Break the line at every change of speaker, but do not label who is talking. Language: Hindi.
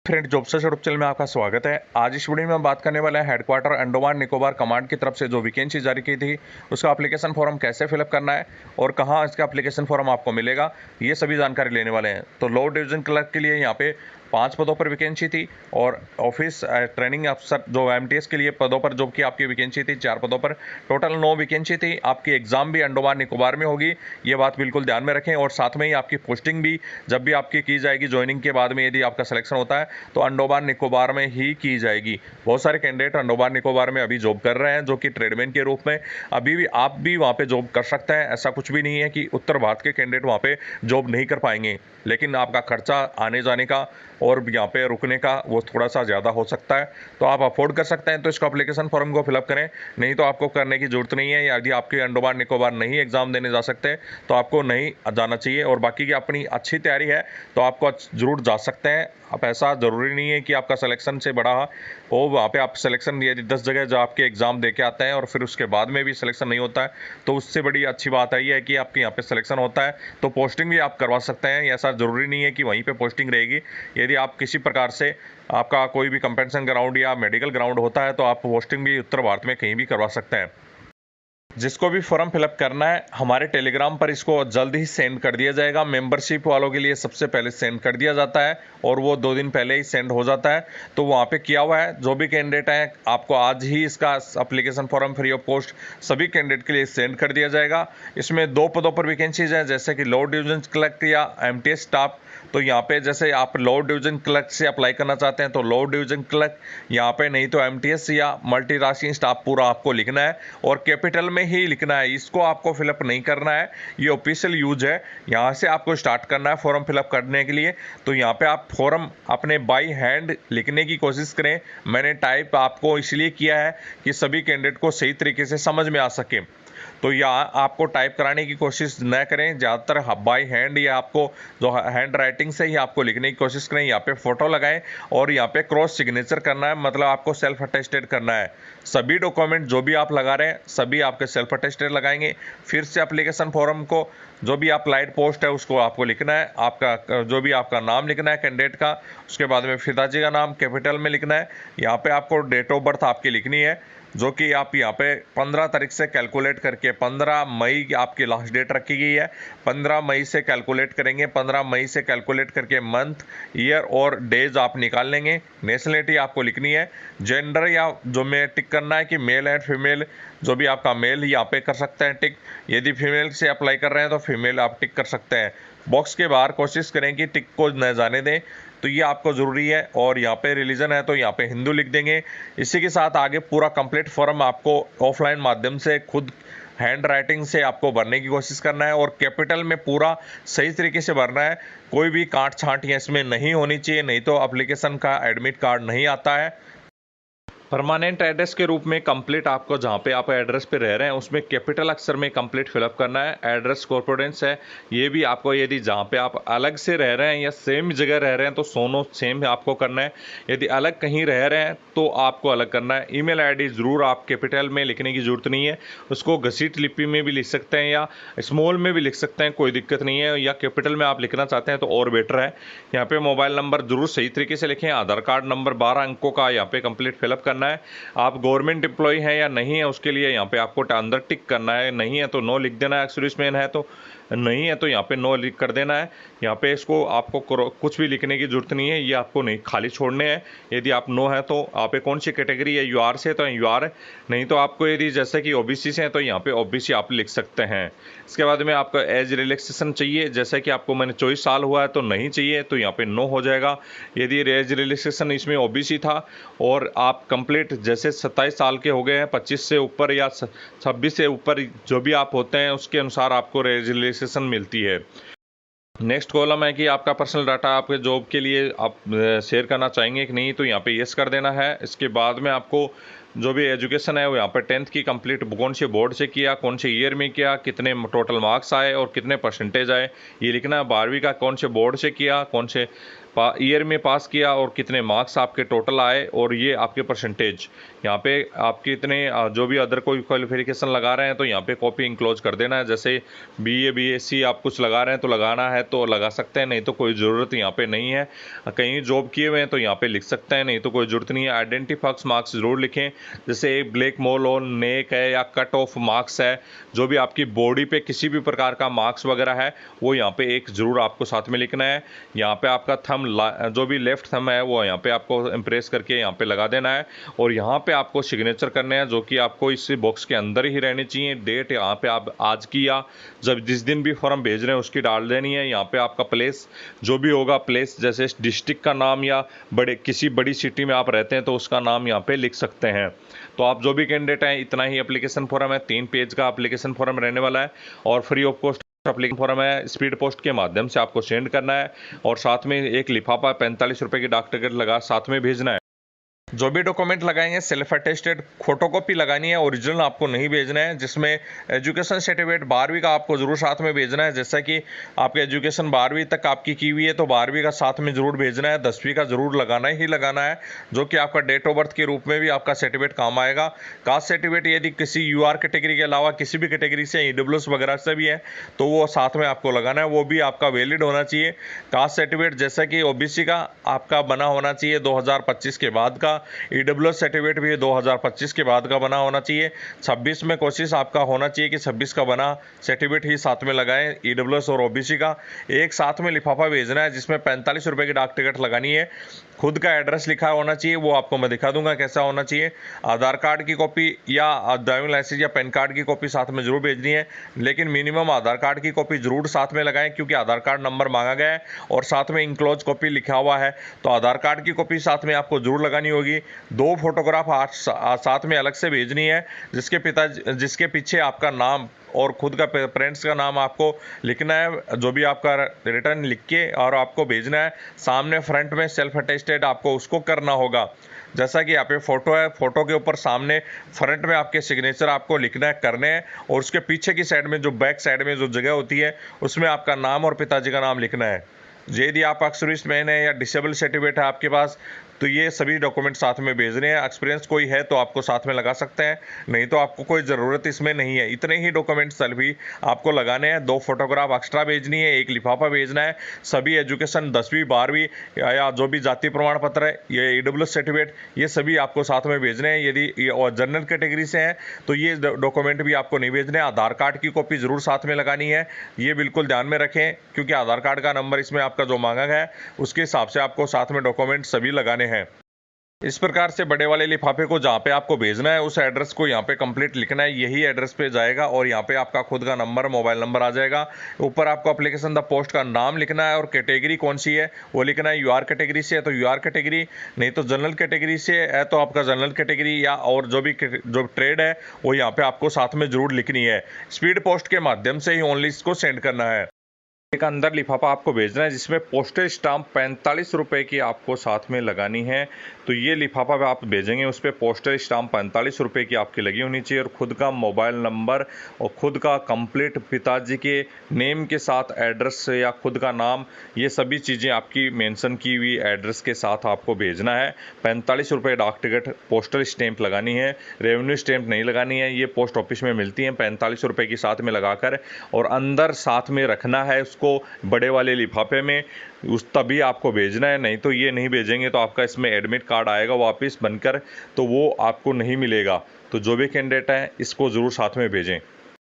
Friend job search YouTube channel में आपका स्वागत है। आज इस वीडियो में हम बात करने वाले हैं हेडक्वार्टर अंडमान निकोबार कमांड की तरफ से जो वैकेंसी जारी की थी उसका एप्लीकेशन फॉर्म कैसे फिलअप करना है और कहां इसका एप्लीकेशन फॉर्म आपको मिलेगा, ये सभी जानकारी लेने वाले हैं। तो लो डिवीजन क्लर्क के लिए यहाँ पे 5 पदों पर वैकेंसी थी और ऑफिस ट्रेनिंग अफसर जो एमटीएस के लिए पदों पर जॉब की आपकी वैकेंसी थी 4 पदों पर, टोटल 9 वैकेंसी थी। आपकी एग्जाम भी अंडमान निकोबार में होगी, ये बात बिल्कुल ध्यान में रखें। और साथ में ही आपकी पोस्टिंग भी जब भी आपकी की जाएगी ज्वाइनिंग के बाद में, यदि आपका सिलेक्शन होता है तो अंडमान निकोबार में ही की जाएगी। बहुत सारे कैंडिडेट अंडमान निकोबार में अभी जॉब कर रहे हैं जो कि ट्रेडमैन के रूप में। अभी भी आप भी वहाँ पे जॉब कर सकते हैं, ऐसा कुछ भी नहीं है कि उत्तर भारत के कैंडिडेट वहाँ पे जॉब नहीं कर पाएंगे, लेकिन आपका खर्चा आने जाने का और यहाँ पे रुकने का वो थोड़ा सा ज़्यादा हो सकता है। तो आप अफोर्ड कर सकते हैं तो इसको एप्लीकेशन फॉर्म को फिलअप करें, नहीं तो आपको करने की जरूरत नहीं है। यदि आपके अंडमान निकोबार नहीं एग्जाम देने जा सकते तो आपको नहीं जाना चाहिए। और बाकी की अपनी अच्छी तैयारी है तो आपको जरूर जा सकते हैं। अब ऐसा ज़रूरी नहीं है कि आपका सिलेक्शन से बड़ा हो, वहाँ पे आप सिलेक्शन यदि 10 जगह जो आपके एग्ज़ाम दे के आते हैं और फिर उसके बाद में भी सिलेक्शन नहीं होता है तो उससे बड़ी अच्छी बात है ये है कि आपके यहाँ पे सिलेक्शन होता है तो पोस्टिंग भी आप करवा सकते हैं। ऐसा ज़रूरी नहीं है कि वहीं पे पोस्टिंग रहेगी। यदि आप किसी प्रकार से आपका कोई भी कंपेंसेशन ग्राउंड या मेडिकल ग्राउंड होता है तो आप पोस्टिंग भी उत्तर भारत में कहीं भी करवा सकते हैं। जिसको भी फॉर्म फिलअप करना है हमारे टेलीग्राम पर इसको जल्द ही सेंड कर दिया जाएगा। मेंबरशिप वालों के लिए सबसे पहले सेंड कर दिया जाता है और वो 2 दिन पहले ही सेंड हो जाता है। तो वहाँ पे किया हुआ है, जो भी कैंडिडेट हैं आपको आज ही इसका application form free of cost सभी कैंडिडेट के लिए सेंड कर दिया जाएगा। इसमें 2 पदों पर वैकेंसीज हैं, जैसे कि लो डिवीजन क्लर्क या एमटीएस स्टाफ। तो यहाँ पे जैसे आप लो डिवीजन क्लर्क से अप्लाई करना चाहते हैं तो लो डिवीजन क्लर्क यहाँ पे, नहीं तो एमटीएस या मल्टी राशि स्टाफ पूरा आपको लिखना है और कैपिटल में ही लिखना है। इसको आपको फिलअप नहीं करना है, ये ऑफिशियल यूज है। यहाँ से आपको स्टार्ट करना है फॉर्म फिलअप करने के लिए। तो यहाँ पे आप फॉर्म अपने बाई हैंड लिखने की कोशिश करें। मैंने टाइप आपको इसलिए किया है कि सभी कैंडिडेट को सही तरीके से समझ में आ सके। तो यहाँ आपको टाइप कराने की कोशिश न करें, ज़्यादातर बाई हैंड या आपको जो हैंड राइटिंग से ही आपको लिखने की कोशिश करें। यहाँ पे फोटो लगाएं और यहाँ पे क्रॉस सिग्नेचर करना है, मतलब आपको सेल्फ अटेस्टेड करना है। सभी डॉक्यूमेंट जो भी आप लगा रहे हैं सभी आपके सेल्फ अटेस्टेड लगाएंगे। फिर से एप्लीकेशन फॉर्म को जो भी अप्लाइड पोस्ट है उसको आपको लिखना है, आपका जो भी आपका नाम लिखना है कैंडिडेट का, उसके बाद में पिताजी का नाम कैपिटल में लिखना है। यहाँ पे आपको डेट ऑफ बर्थ आपकी लिखनी है जो कि आप यहाँ पे 15 तारीख से कैलकुलेट करके 15 मई आपकी लास्ट डेट रखी गई है। 15 मई से कैलकुलेट करेंगे, 15 मई से कैलकुलेट करके मंथ, ईयर और डेज आप निकाल लेंगे। नेशनलिटी आपको लिखनी है, जेंडर या जो में टिक करना है कि मेल एंड फीमेल, जो भी आपका मेल यहाँ पे कर सकते हैं टिक। यदि फीमेल से अप्लाई कर रहे हैं तो फीमेल आप टिक कर सकते हैं। बॉक्स के बाहर कोशिश करें कि टिक को न जाने दें, तो ये आपको ज़रूरी है। और यहाँ पे रिलीजन है तो यहाँ पे हिंदू लिख देंगे। इसी के साथ आगे पूरा कंप्लीट फॉर्म आपको ऑफलाइन माध्यम से खुद हैंड राइटिंग से आपको भरने की कोशिश करना है और कैपिटल में पूरा सही तरीके से भरना है। कोई भी काट छांट इसमें नहीं होनी चाहिए, नहीं तो एप्लीकेशन का एडमिट कार्ड नहीं आता है। परमानेंट एड्रेस के रूप में कंप्लीट आपको जहाँ पे आप एड्रेस पे रह रहे हैं उसमें कैपिटल अक्षर में कंप्लीट फिलअप करना है। एड्रेस कॉर्पोरेंस है ये भी आपको, यदि जहाँ पे आप अलग से रह रहे हैं या सेम जगह रह रहे हैं तो दोनों सेम आपको करना है। यदि अलग कहीं रह रहे हैं तो आपको अलग करना है। ईमेल आईडी ज़रूर आप कैपिटल में लिखने की ज़रूरत नहीं है, उसको घसीट लिपि में भी लिख सकते हैं या स्मॉल में भी लिख सकते हैं, कोई दिक्कत नहीं है। या कैपिटल में आप लिखना चाहते हैं तो और बेटर है। यहाँ पे मोबाइल नंबर ज़रूर सही तरीके से लिखें। आधार कार्ड नंबर 12 अंकों का यहाँ पे कंप्लीट फिलअप करना है। आप गवर्नमेंट एम्प्लॉय हैं या नहीं है उसके लिए यहाँ पे आपको अंदर टिक करना है। नहीं है तो नो लिख देना है, सर्विसमैन है तो नहीं है तो यहाँ पे नो लिख कर देना है। यहाँ पे इसको आपको कुछ भी लिखने की जरूरत नहीं है, ये आपको नहीं खाली छोड़ने हैं। यदि आप नो है तो आप कौन सी कैटेगरी है, यूआर से तो यूआर है, नहीं तो आपको यदि जैसे कि ओबीसी से है तो यहाँ पे ओबीसी आप लिख सकते हैं। इसके बाद में आपका एज रिलैक्सेशन चाहिए, जैसे कि आपको मैंने 24 साल हुआ है तो नहीं चाहिए तो यहाँ पे नो हो जाएगा। यदि एज रिलैक्सेशन इसमें ओबीसी था और आप कंप्लीट जैसे 27 साल के हो गए हैं, 25 से ऊपर या 26 से ऊपर जो भी आप होते हैं उसके अनुसार आपको एज रिलैक्सेशन मिलती है। नेक्स्ट कॉलम है कि आपका पर्सनल डाटा आपके जॉब के लिए आप शेयर करना चाहेंगे कि नहीं, तो यहाँ पे यस कर देना है। इसके बाद में आपको जो भी एजुकेशन है वो यहाँ पर 10th की कंप्लीट कौन से बोर्ड से किया, कौन से ईयर में किया, कितने टोटल मार्क्स आए और कितने परसेंटेज आए, ये लिखना है। 12वीं का कौन से बोर्ड से किया, कौन से ईयर में पास किया और कितने मार्क्स आपके टोटल आए और ये आपके परसेंटेज, यहाँ पे आपके इतने जो भी अदर कोई क्वालिफिकेशन लगा रहे हैं तो यहाँ पे कॉपी इंक्लोज कर देना है। जैसे BA BSc आप कुछ लगा रहे हैं तो लगाना है तो लगा सकते हैं, नहीं तो कोई ज़रूरत यहाँ पे नहीं है। कहीं जॉब किए हुए हैं तो यहाँ पे लिख सकते हैं, नहीं तो कोई ज़रूरत नहीं है। आइडेंटिफैक्स मार्क्स ज़रूर लिखें, जैसे एक ब्लैक मोल और नेक है या कट ऑफ मार्क्स है, जो भी आपकी बॉडी पे किसी भी प्रकार का मार्क्स वगैरह है वो यहाँ पे एक ज़रूर आपको साथ में लिखना है। यहाँ पे आपका थंब जो भी लेफ्ट थंब है वो यहाँ पे आपको इम्प्रेस करके यहाँ पे लगा देना है और यहाँ पे आपको सिग्नेचर करने हैं, जो कि आपको इस बॉक्स के अंदर ही रहनी चाहिए। डेट यहाँ पे आप आज की या जब जिस दिन भी फॉर्म भेज रहे हैं उसकी डाल देनी है। यहाँ पे आपका प्लेस जो भी होगा, प्लेस जैसे डिस्ट्रिक्ट का नाम या किसी बड़ी सिटी में आप रहते हैं तो उसका नाम यहाँ पे लिख सकते हैं। तो आप जो भी कैंडिडेट हैं, इतना ही एप्लीकेशन फॉर्म है, 3 पेज का एप्लीकेशन फॉर्म रहने वाला है और free of cost application form है। स्पीड पोस्ट के माध्यम से आपको सेंड करना है और साथ में एक लिफाफा 45 रुपये की डाक टिकट लगा साथ में भेजना है। जो भी डॉक्यूमेंट लगाएंगे सेल्फ अटेस्टेड फोटोकॉपी लगानी है, ओरिजिनल आपको नहीं भेजना है। जिसमें एजुकेशन सर्टिफिकेट 12वीं का आपको ज़रूर साथ में भेजना है। जैसा कि आपके एजुकेशन 12वीं तक आपकी की हुई है तो 12वीं का साथ में ज़रूर भेजना है। 10वीं का ज़रूर लगाना ही लगाना है, जो कि आपका डेट ऑफ बर्थ के रूप में भी आपका सर्टिफिकेट काम आएगा। कास्ट सर्टिफिकेट यदि किसी UR कैटेगरी के अलावा किसी भी कैटेगरी से EWS वगैरह से भी है तो वो साथ में आपको लगाना है, वो भी आपका वैलिड होना चाहिए। कास्ट सर्टिफिकेट जैसा कि OBC का आपका बना होना चाहिए 2025 के बाद का, EWS सर्टिफिकेट भी 2025 के बाद का बना होना चाहिए। 26 में कोशिश आपका होना चाहिए कि 26 का बना सर्टिफिकेट ही साथ में लगाएं। EWS और OBC का एक साथ में लिफाफा भेजना है, जिसमें 45 रुपये की डाक टिकट लगानी है। खुद का एड्रेस लिखा होना चाहिए, वो आपको मैं दिखा दूंगा कैसा होना चाहिए। आधार कार्ड की कॉपी या ड्राइविंग लाइसेंस या पैन कार्ड की कॉपी साथ में जरूर भेजनी है, लेकिन मिनिमम आधार कार्ड की कॉपी जरूर साथ में लगाएं, क्योंकि आधार कार्ड नंबर मांगा गया है और साथ में इंक्लोज कॉपी लिखा हुआ है। तो आधार कार्ड की कॉपी साथ में आपको जरूर लगानी होगी। 2 फोटोग्राफ साथ में अलग से भेजनी है, जिसके पीछे आपका नाम और खुद का पेरेंट्स का नाम आपको लिखना है, जो भी आपका रिटर्न लिख के और आपको भेजना है। सामने फ्रंट में सेल्फ अटेस्टेड आपको उसको करना होगा। जैसा कि यहाँ पे फोटो है, फोटो के ऊपर सामने फ्रंट में आपके सिग्नेचर आपको लिखना है, करने हैं, और उसके पीछे की साइड में जो बैक साइड में जो जगह होती है उसमें आपका नाम और पिताजी का नाम लिखना है। यदि आप सर्विसमैन है या डिसेबल सर्टिफिकेट है आपके पास तो ये सभी डॉक्यूमेंट साथ में भेजने हैं। एक्सपीरियंस कोई है तो आपको साथ में लगा सकते हैं, नहीं तो आपको कोई ज़रूरत इसमें नहीं है। इतने ही डॉक्यूमेंट्स सभी आपको लगाने हैं। 2 फोटोग्राफ एक्स्ट्रा भेजनी है, एक लिफाफा भेजना है। सभी एजुकेशन 10वीं 12वीं या जो भी जाति प्रमाण पत्र है, ये EWS सर्टिफिकेट, ये सभी आपको साथ में भेजने हैं। यदि और जनरल कैटेगरी से हैं तो ये डॉक्यूमेंट भी आपको नहीं भेजने। आधार कार्ड की कॉपी ज़रूर साथ में लगानी है, ये बिल्कुल ध्यान में रखें, क्योंकि आधार कार्ड का नंबर इसमें आपका जो मांगा गया है उसके हिसाब से आपको साथ में डॉक्यूमेंट सभी लगाने हैं। इस प्रकार से बड़े वाले लिफाफे को जहाँ पे आपको भेजना है उस एड्रेस को यहाँ पे कंप्लीट लिखना है, यही एड्रेस पे जाएगा और यहाँ पे आपका खुद का नंबर, मोबाइल नंबर आ जाएगा। ऊपर आपको एप्लीकेशन द पोस्ट का नाम लिखना है और कैटेगरी कौन सी है वो लिखना है। UR कैटेगरी से है तो UR कैटेगरी, नहीं तो जनरल कैटेगरी से है तो आपका जनरल कैटेगरी, या और जो ट्रेड है वो यहाँ पे आपको साथ में जरूर लिखनी है। स्पीड पोस्ट के माध्यम से ही ओनली इसको सेंड करना है। एक अंदर लिफाफा आपको भेजना है जिसमें पोस्टेज स्टाम्प 45 रुपये की आपको साथ में लगानी है। तो ये लिफाफा आप भेजेंगे उस पर पोस्टेज स्टाम्प 45 रुपये की आपकी लगी होनी चाहिए और खुद का मोबाइल नंबर और खुद का कंप्लीट पिताजी के नेम के साथ एड्रेस या खुद का नाम, ये सभी चीज़ें आपकी मेंशन की हुई एड्रेस के साथ आपको भेजना है। 45 रुपये डाक टिकट, पोस्टल स्टैंप लगानी है, रेवेन्यू स्टैंप नहीं लगानी है, ये पोस्ट ऑफिस में मिलती हैं 45 रुपये की साथ में लगाकर, और अंदर साथ में रखना है उसको बड़े वाले लिफाफे में, उस तभी आपको भेजना है। नहीं तो ये नहीं भेजेंगे तो आपका इसमें एडमिट कार्ड आएगा वापस बनकर, तो वो आपको नहीं मिलेगा। तो जो भी कैंडिडेट है इसको ज़रूर साथ में भेजें।